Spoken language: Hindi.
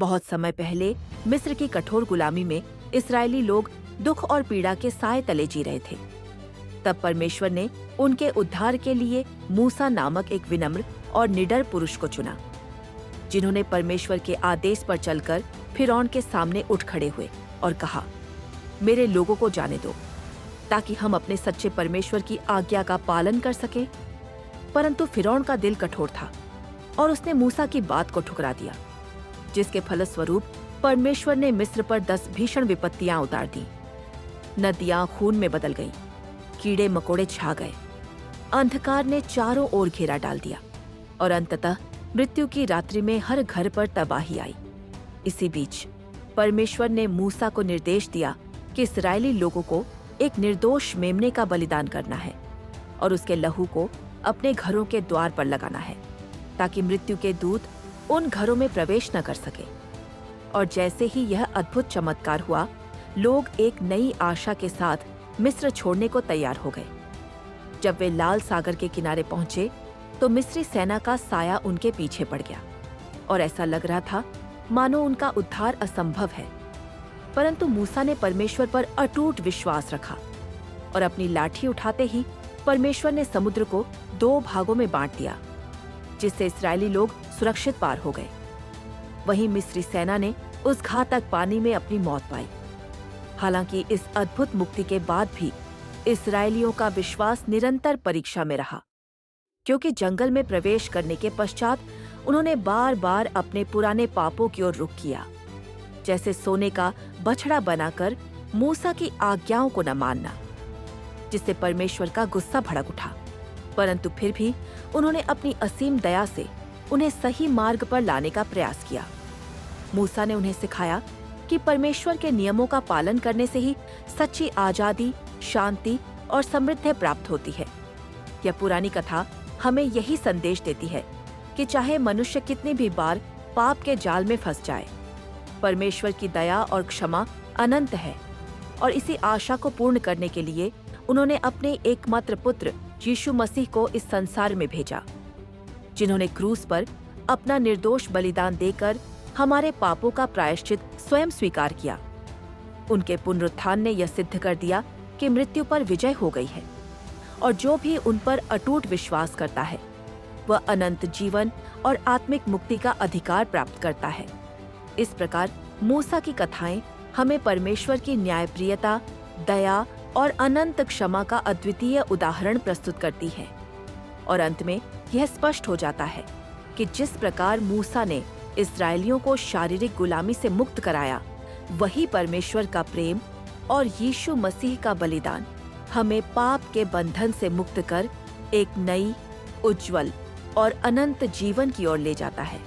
बहुत समय पहले मिस्र की कठोर गुलामी में इस्राएली लोग दुख और पीड़ा के साए तले जी रहे थे। तब परमेश्वर ने उनके उद्धार के लिए मूसा नामक एक विनम्र और निडर पुरुष को चुना, जिन्होंने परमेश्वर के आदेश पर चलकर फिरौन के सामने उठ खड़े हुए और कहा, मेरे लोगों को जाने दो, ताकि हम अपने सच्चे परमेश्वर की आज्ञा का पालन कर सके। परंतु फिरौन का दिल कठोर था और उसने मूसा की बात को ठुकरा दिया, जिसके फलस्वरूप परमेश्वर ने मिस्र पर 10 भीषण विपत्तियां उतार दी। नदियां खून में बदल गईं, कीड़े मकोड़े छा गए, अंधकार ने चारों ओर घेरा डाल दिया और अंततः मृत्यु की रात्रि में हर घर पर तबाही आई। इसी बीच परमेश्वर ने मूसा को निर्देश दिया कि इस्राएली लोगों को एक निर्दोष मेमने का बलिदान करना है और उसके लहू को अपने घरों के द्वार पर लगाना है, ताकि मृत्यु के दूत उन घरों में प्रवेश न कर सके। और जैसे ही यह अद्भुत चमत्कार हुआ, लोग एक नई आशा के साथ मिस्र छोड़ने को तैयार हो गए। जब वे लाल सागर के किनारे पहुंचे तो मिस्री सेना का साया उनके पीछे पड़ गया और ऐसा लग रहा था मानो उनका उद्धार असंभव है। परंतु मूसा ने परमेश्वर पर अटूट विश्वास रखा और अपनी लाठी उठाते ही परमेश्वर ने समुद्र को 2 भागों में बांट दिया, जिससे इस्राएली लोग सुरक्षित पार हो गए। वहीं मिस्री सेना ने उस घातक पानी में अपनी मौत पाई। हालांकि इस अद्भुत मुक्ति के बाद भी इस्राएलियों का विश्वास निरंतर परीक्षा में रहा, क्योंकि जंगल में प्रवेश करने के पश्चात उन्होंने बार बार अपने पुराने पापों की ओर रुख किया, जैसे सोने का बछड़ा बनाकर मूसा की आज्ञाओं को न मानना, जिससे परमेश्वर का गुस्सा भड़क उठा। परंतु फिर भी उन्होंने अपनी असीम दया से उन्हें सही मार्ग पर लाने का प्रयास किया। मूसा ने उन्हें सिखाया कि परमेश्वर के नियमों का पालन करने से ही सच्ची आजादी, शांति और समृद्धि प्राप्त होती है। यह पुरानी कथा हमें यही संदेश देती है कि चाहे मनुष्य कितनी भी बार पाप के जाल में फंस जाए, परमेश्वर की दया और क्षमा अनंत है और इसी आशा को पूर्ण करने के लिए उन्होंने अपने एकमात्र पुत्र यीशु मसीह को इस संसार में भेजा, जिन्होंने क्रूस पर अपना निर्दोष बलिदान देकर हमारे पापों का प्रायश्चित स्वयं स्वीकार किया। उनके पुनरुत्थान ने यह सिद्ध कर दिया कि मृत्यु पर विजय हो गई है और जो भी उन पर अटूट विश्वास करता है वह अनंत जीवन और आत्मिक मुक्ति का अधिकार प्राप्त करता है। इस प्रकार मूसा की कथाएं हमें परमेश्वर की न्यायप्रियता, दया और अनंत क्षमा का अद्वितीय उदाहरण प्रस्तुत करती है। और अंत में यह स्पष्ट हो जाता है कि जिस प्रकार मूसा ने इस्राएलियों को शारीरिक गुलामी से मुक्त कराया, वही परमेश्वर का प्रेम और यीशु मसीह का बलिदान हमें पाप के बंधन से मुक्त कर एक नई, उज्जवल और अनंत जीवन की ओर ले जाता है।